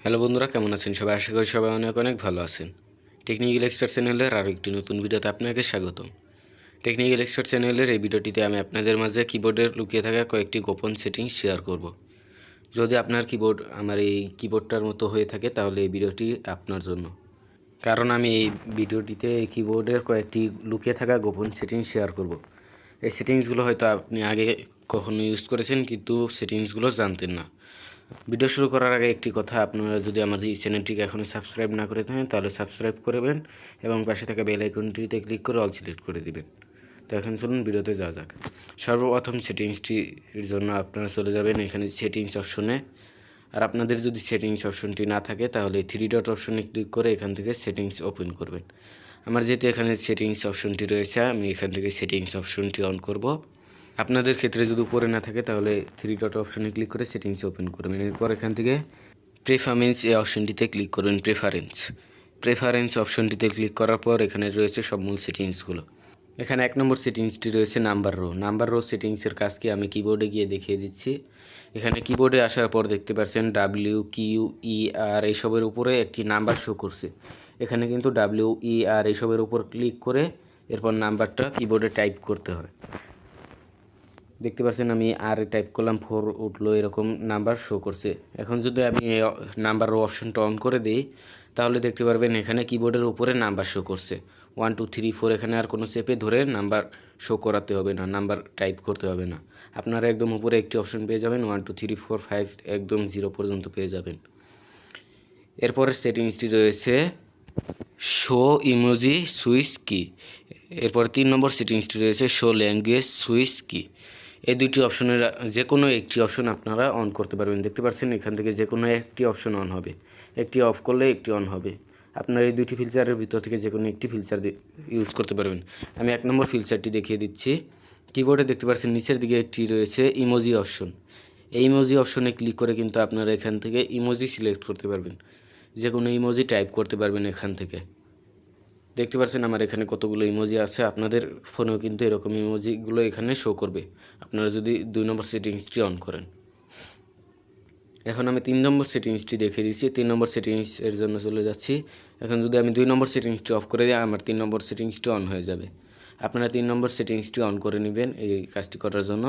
Hello বন্ধুরা, কেমন আছেন সবাই? আশা করি সবাই অনেক অনেক ভালো আছেন। টেকনিক্যাল এক্সপার্ট চ্যানেলের আরও একটি নতুন ভিডিওতে আপনাকে স্বাগতম। টেকনিক্যাল এক্সপার্ট চ্যানেলের এই ভিডিওটিতে আমি আপনাদের মাঝে কিবোর্ডের লুকিয়ে থাকা কয়েকটি গোপন সেটিংস শেয়ার করব। যদি আপনার কিবোর্ড আমার এই কিবোর্ডটার মতো হয়ে থাকে তাহলে এই ভিডিওটি আপনার জন্য, কারণ আমি এই ভিডিওটিতে এই কিবোর্ডের কয়েকটি লুকিয়ে থাকা গোপন সেটিংস শেয়ার করব। এই সেটিংসগুলো হয়তো আপনি আগে কখনো ইউজ করেছেন, কিন্তু সেটিংসগুলো জানতেন না। ভিডিও শুরু করার আগে একটি কথা, আপনারা যদি আমাদের এই চ্যানেলটিকে এখনও সাবস্ক্রাইব না করে থাকেন তাহলে সাবস্ক্রাইব করবেন এবং পাশে থাকা বেল আইকনটিতে ক্লিক করে অল সিলেক্ট করে দিবেন। তো এখন চলুন ভিডিওতে যাওয়া যাক। সর্বপ্রথম সেটিংসটির জন্য আপনারা চলে যাবেন এখানে সেটিংস অপশনে। আর আপনাদের যদি সেটিংস অপশনটি না থাকে তাহলে থ্রি ডট অপশনে ক্লিক করে এখান থেকে সেটিংস ওপেন করবেন। আমার যেহেতু এখানে সেটিংস অপশনটি রয়েছে, আমি এখান থেকে সেটিংস অপশনটি অন করব। আপনাদের ক্ষেত্রে যদি উপরে না থাকে তাহলে থ্রি ডট অপশনে ক্লিক করে সেটিংস ওপেন করবেন। এরপর এখান থেকে প্রেফারেন্স এই অপশনটিতে ক্লিক করবেন। প্রেফারেন্স অপশনটিতে ক্লিক করার পর এখানে রয়েছে সব মূল সেটিংসগুলো। এখানে 1 নম্বর সেটিংসটি রয়েছে নাম্বার রো সেটিংসের কাজকে আমি কিবোর্ডে গিয়ে দেখিয়ে দিচ্ছি। এখানে কিবোর্ডে আসার পর দেখতে পাচ্ছেন WQER এইসবের উপরে একটি নাম্বার শো করছে। এখানে কিন্তু WER এইসবের উপর ক্লিক করে এরপর নাম্বারটা কিবোর্ডে টাইপ করতে হয়। দেখতে পাচ্ছেন আমি আর টাইপ করলাম, 4 উঠলো, এরকম নাম্বার শো করছে। এখন যদি আমি নাম্বার অপশনটা অন করে দিই তাহলে দেখতে পারবেন এখানে কিবোর্ডের উপরে নাম্বার শো করছে 1 2 3 4। এখানে আর কোনো চেপে ধরে নাম্বার শো করাতে হবে না, নাম্বার টাইপ করতে হবে না। আপনারা একদম উপরে একটি অপশন পেয়ে যাবেন, 1 2 3 4 5 একদম 0 পর্যন্ত পেয়ে যাবেন। এরপরের সেটিংসটি রয়েছে শো ইমোজি সুইচ কি। এরপর 3 নম্বর সেটিংসটি রয়েছে শো ল্যাঙ্গুয়েজ সুইচ কি। এই দুটি অপশনের যে কোনো একটি অপশন আপনারা অন করতে পারবেন। দেখতে পাচ্ছেন এখান থেকে যে কোনো একটি অপশন অন হবে, একটি অফ করলে একটি অন হবে। আপনারা এই দুটি ফিচারের ভিতর থেকে যে কোনো একটি ফিচার ইউজ করতে পারবেন। আমি 1 নম্বর ফিচারটি দেখিয়ে দিচ্ছি। কিবোর্ডে দেখতে পাচ্ছেন নিচের দিকে একটি রয়েছে ইমোজি অপশন। এই ইমোজি অপশনে ক্লিক করে কিন্তু আপনারা এখান থেকে ইমোজি সিলেক্ট করতে পারবেন, যে কোনো ইমোজি টাইপ করতে পারবেন এখান থেকে। দেখতে পাচ্ছেন আমার এখানে কতগুলো ইমোজি আছে, আপনাদের ফোনেও কিন্তু এরকম ইমোজিগুলো এখানে শো করবে আপনারা যদি 2 নম্বর সেটিংসটি অন করেন। এখন আমি 3 নম্বর সেটিংসটি দেখিয়ে দিচ্ছি। 3 নম্বর সেটিংসের জন্য চলে যাচ্ছি। এখন যদি আমি 2 নম্বর সেটিংসটি অফ করে দিই আমার 3 নম্বর সেটিংসটি অন হয়ে যাবে। আপনারা 3 নম্বর সেটিংসটি অন করে নেবেন এই কাজটি করার জন্য।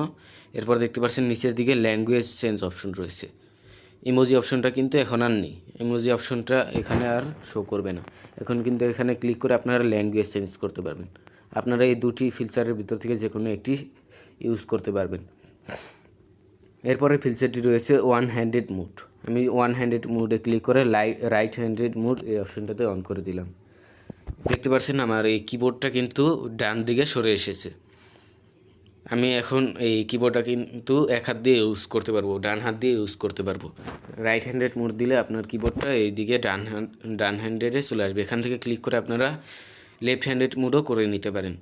এরপর দেখতে পাচ্ছেন নিচের দিকে ল্যাঙ্গুয়েজ চেঞ্জ অপশন রয়েছে। ইমোজি অপশনটা কিন্তু এখন আর নেই, ইমোজি অপশনটা এখানে আর শো করবে না। এখন কিন্তু এখানে ক্লিক করে আপনারা ল্যাঙ্গুয়েজ চেঞ্জ করতে পারবেন। আপনারা এই দুটি ফিচারের ভিতর থেকে যে কোনো একটি ইউজ করতে পারবেন। এরপরে ফিচারটি রয়েছে ওয়ান হ্যান্ডেড মুড। আমি ওয়ান হ্যান্ডেড মুডে ক্লিক করে রাইট হ্যান্ডেড মুড এই অপশনটাতে অন করে দিলাম। দেখতে পাচ্ছেন আমার এই কিবোর্ডটা কিন্তু ডান দিকে সরে এসেছে। আমি এখন এই কিবোর্ডটা কিন্তু এক হাত দিয়ে ইউজ করতে পারবো, ডান হাত দিয়ে ইউজ করতে পারবো। রাইট হ্যান্ডেড মোড দিলে আপনার কিবোর্ডটা এইদিকে ডান হ্যান্ডেডে চলে আসবে। এখান থেকে ক্লিক করে আপনারা লেফট হ্যান্ডেড মোডও করে নিতে পারেন।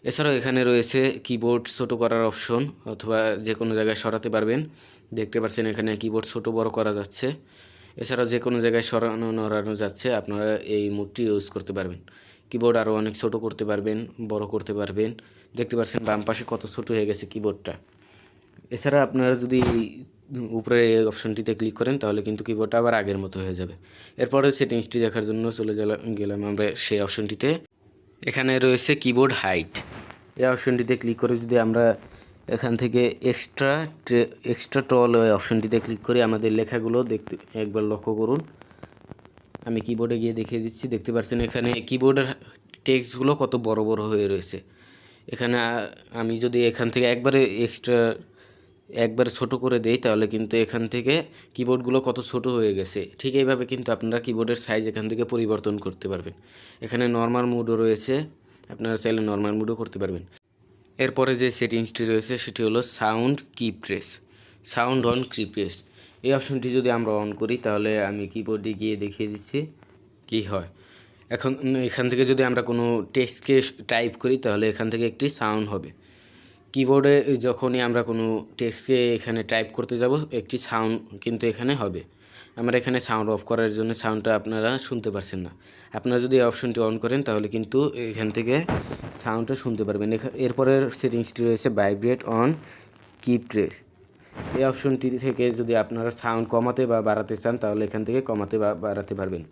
এছাড়াও এখানে রয়েছে কিবোর্ড ছোটো করার অপশন, অথবা যে কোনো জায়গায় সরাতে পারবেন। দেখতে পাচ্ছেন এখানে কিবোর্ড ছোটো বড় করা যাচ্ছে। এছাড়াও যে কোনো জায়গায় নড়ানো যাচ্ছে, আপনারা এই মোডটি ইউজ করতে পারবেন। কিবোর্ড আরও অনেক ছোটো করতে পারবেন, বড় করতে পারবেন। দেখতে পাচ্ছেন বাম পাশে কত ছোটো হয়ে গেছে কিবোর্ডটা। এছাড়া আপনারা যদি উপরে এই অপশনটিতে ক্লিক করেন তাহলে কিন্তু কিবোর্ডটা আবার আগের মতো হয়ে যাবে। এরপরে সেটিংসটি দেখার জন্য চলে গেলাম আমরা সেই অপশনটিতে। এখানে রয়েছে কিবোর্ড হাইট। এই অপশনটিতে ক্লিক করে যদি আমরা এখান থেকে এক্সট্রা টল অপশনটিতে ক্লিক করে আমাদের লেখাগুলো দেখতে একবার লক্ষ্য করুন। আমি কিবোর্ডে গিয়ে দেখিয়ে দিচ্ছি। দেখতে পাচ্ছেন এখানে কিবোর্ডের টেক্সটগুলো কত বড় বড় হয়ে রয়েছে। এখানে আমি যদি এখান থেকে একবারে ছোট করে দেই তাহলে কিন্তু এখান থেকে কিবোর্ডগুলো কত ছোট হয়ে গেছে। ঠিক এইভাবে কিন্তু আপনারা কিবোর্ডের সাইজ এখান থেকে পরিবর্তন করতে পারবেন। এখানে নর্মাল মুডও রয়েছে, আপনারা চাইলে নর্মাল মুডও করতে পারবেন। এরপরে যে সেটিংসটি রয়েছে সেটি হলো সাউন্ড অন কি প্রেস। এই অপশনটি যদি আমরা অন করি তাহলে আমি কিবোর্ডে গিয়ে দেখিয়ে দিচ্ছি কি হয়। এখান থেকে যদি আমরা কোনো টেক্সটকে টাইপ করি তাহলে এখান থেকে একটি সাউন্ড হবে। কিবোর্ডে যখনই আমরা কোনো টেক্সটকে এখানে টাইপ করতে যাব একটি সাউন্ড কিন্তু এখানে হবে। আমরা এখানে সাউন্ড অফ করার জন্য সাউন্ডটা আপনারা শুনতে পারছেন না। আপনারা যদি এই অপশনটি অন করেন তাহলে কিন্তু এখান থেকে সাউন্ডটা শুনতে পারবেন। এরপরের সেটিংসটি রয়েছে ভাইব্রেট অন কি প্রেস। এই অপশনটি থেকে যদি আপনারা সাউন্ড কমাতে বা বাড়াতে চান তাহলে এখান থেকে কমাতে বা বাড়াতে পারবেন।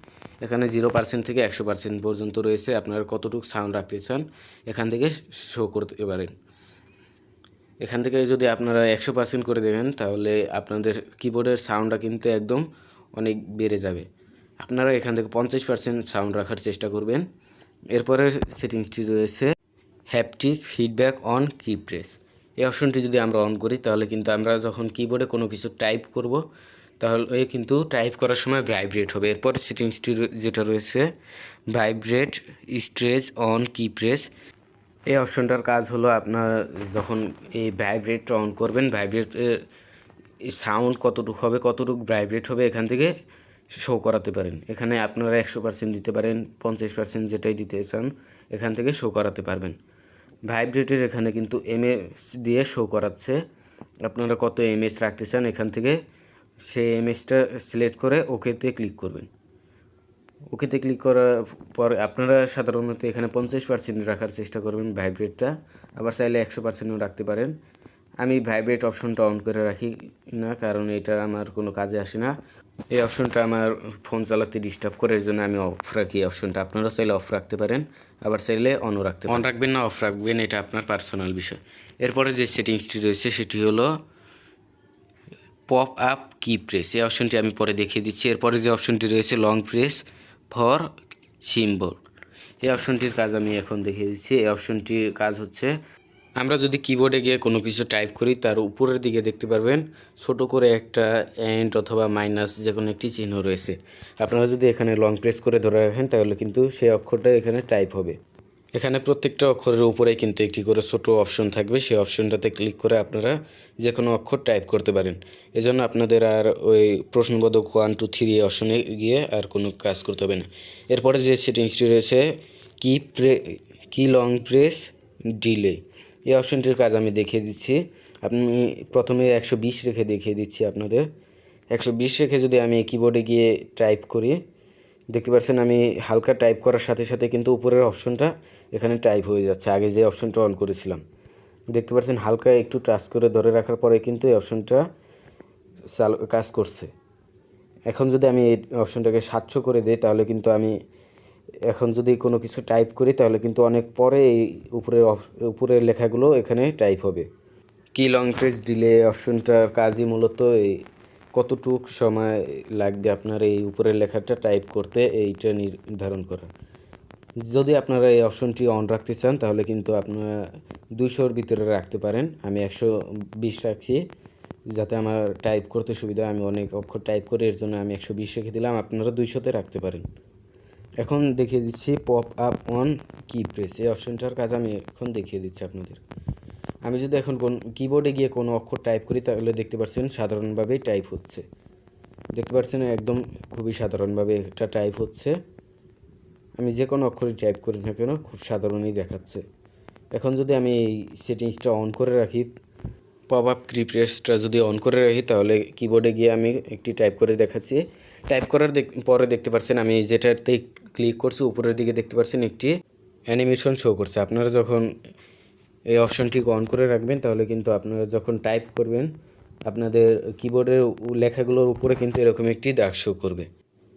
এখানে 0% থেকে 100% পর্যন্ত রয়েছে, আপনারা কতটুকু সাউন্ড রাখতে চান এখান থেকে শো করতে পারেন। এখান থেকে যদি আপনারা 100% করে দেবেন তাহলে আপনাদের কিবোর্ডের সাউন্ডটা কিন্তু একদম অনেক বেড়ে যাবে। আপনারা এখান থেকে 50% সাউন্ড রাখার চেষ্টা করবেন। এরপরে সেটিংসটি রয়েছে হ্যাপটিক ফিডব্যাক অন কি প্রেস। এই অপশনটি যদি আমরা অন করি তাহলে কিন্তু আমরা যখন কিবোর্ডে কোনো কিছু টাইপ করব তাহলে কিন্তু টাইপ করার সময় ভাইব্রেট হবে। এরপর সেটিংসটি যেটা রয়েছে ভাইব্রেট স্ট্রেচ অন কি প্রেস, এই অপশনটার কাজ হলো আপনার যখন এই ভাইব্রেটটা অন করবেন, ভাইব্রেটের সাউন্ড কতটুকু হবে, কতটুকু ভাইব্রেট হবে এখান থেকে শো করাতে পারেন। এখানে আপনারা 100% দিতে পারেন, 50% যেটাই দিতে চান এখান থেকে শো করাতে পারবেন। ভাইব্রেটের এখানে কিন্তু এমএস দিয়ে শো করাচ্ছে, আপনারা কত এমএস রাখতে চান এখান থেকে সেই এমএসটা সিলেক্ট করে ওকেতে ক্লিক করবেন। ওকেতে ক্লিক করার পর আপনারা সাধারণত এখানে 50% রাখার চেষ্টা করবেন ভাইব্রেটটা, আবার চাইলে 100%ও রাখতে পারেন। আমি ভাইব্রেট অপশনটা অন করে রাখি না, কারণ এটা আমার কোনো কাজে আসে না। এই অপশনটা আমার ফোন চালাতে ডিস্টার্ব করে, এর জন্য আমি অফ রাখি এই অপশনটা। আপনারা চাইলে অফ রাখতে পারেন, আবার চাইলে অনও রাখতে পারেন। অন রাখবেন না অফ রাখবেন এটা আপনার পার্সোনাল বিষয়। এরপরে যে সেটিংসটি রয়েছে সেটি হলো পপ আপ কি প্রেস, এই অপশনটি আমি পরে দেখিয়ে দিচ্ছি। এরপরে যে অপশনটি রয়েছে লং প্রেস ফর সিম্বল, এই অপশনটির কাজ আমি এখন দেখিয়ে দিচ্ছি। এই অপশনটির কাজ হচ্ছে আমরা যদি কিবোর্ডে গিয়ে কোনো কিছু টাইপ করি তার উপরের দিকে দেখতে পারবেন ছোট করে একটা এন্ড অথবা মাইনাস যে কোনো একটি চিহ্ন রয়েছে। আপনারা যদি এখানে লং প্রেস করে ধরে রাখেন তাহলে কিন্তু সেই অক্ষরটা এখানে টাইপ হবে। এখানে প্রত্যেকটা অক্ষরের উপরেই কিন্তু একটি করে ছোট অপশন থাকবে, সেই অপশনটাতে ক্লিক করে আপনারা যে কোনো অক্ষর টাইপ করতে পারেন। এজন্য আপনাদের আর ওই প্রশ্নবোধক 1 2 3 অপশনে গিয়ে আর কোনো কাজ করতে হবে না। এরপরে যে সেটিংসটি রয়েছে কি লং প্রেস ডিলে, এই অপশনটির কাজ আমি দেখিয়ে দিচ্ছি। আপনি প্রথমে 120 রেখে দেখিয়ে দিচ্ছি আপনাদের। 120 রেখে যদি আমি কিবোর্ডে গিয়ে টাইপ করি দেখতে পাচ্ছেন আমি হালকা টাইপ করার সাথে সাথে কিন্তু উপরের অপশনটা এখানে টাইপ হয়ে যাচ্ছে। আগে যে অপশনটা অন করেছিলাম দেখতে পাচ্ছেন হালকা একটু টাচ করে ধরে রাখার পরে কিন্তু এই অপশনটা কাজ করছে। এখন যদি আমি এই অপশনটাকে 700 করে দিই তাহলে কিন্তু আমি এখন যদি কোনো কিছু টাইপ করি তাহলে কিন্তু অনেক পরে এই উপরের লেখাগুলো এখানে টাইপ হবে। কি লং প্রেস ডিলে অপশনটার কাজই মূলত এই কতটুক সময় লাগবে আপনার এই উপরের লেখাটা টাইপ করতে এইটা নির্ধারণ করা। যদি আপনারা এই অপশনটি অন রাখতে চান তাহলে কিন্তু আপনারা 200-র ভিতরে রাখতে পারেন। আমি 120 রাখছি যাতে আমার টাইপ করতে সুবিধা, আমি অনেক অক্ষর টাইপ করি এর জন্য আমি 120 রেখে দিলাম, আপনারা 200-তে রাখতে পারেন। এখন দেখিয়ে দিচ্ছি পপ আপ অন কি প্রেস, এই অপশনটার কাজ আমি এখন দেখিয়ে দিচ্ছি আপনাদের। আমি যদি এখন কিবোর্ডে গিয়ে কোনো অক্ষর টাইপ করি তাহলে দেখতে পাচ্ছেন সাধারণভাবেই টাইপ হচ্ছে, দেখতে পাচ্ছেন একদম খুবই সাধারণভাবে এটা টাইপ হচ্ছে। আমি যে কোনো অক্ষরে টাইপ করি না কেন খুব সাধারণই দেখাচ্ছে। এখন যদি আমি এই সেটিংসটা অন করে রাখি, পপ আপ কি প্রেসটা যদি অন করে রাখি তাহলে কিবোর্ডে গিয়ে আমি একটি টাইপ করে দেখাচ্ছি। টাইপ করার পরে দেখতে পাচ্ছেন আমি যেটাতে ক্লিক করছি উপরের দিকে দেখতে পাচ্ছেন একটি অ্যানিমেশন শো করছে। আপনারা যখন এই অপশনটি অন করে রাখবেন তাহলে কিন্তু আপনারা যখন টাইপ করবেন আপনাদের কিবোর্ডের লেখাগুলোর উপরে কিন্তু এরকম একটি দাগ শো করবে,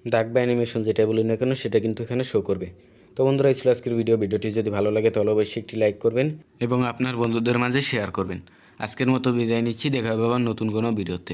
দাগ বা অ্যানিমেশন যেটা বলি না কেন সেটা কিন্তু এখানে শো করবে। তো বন্ধুরা এই ছিল আজকের ভিডিওটি যদি ভালো লাগে তাহলে অবশ্যই একটি লাইক করবেন এবং আপনার বন্ধুদের মাঝে শেয়ার করবেন। আজকের মতো বিদায় নিচ্ছি, দেখা হবে আবার নতুন কোনো ভিডিওতে।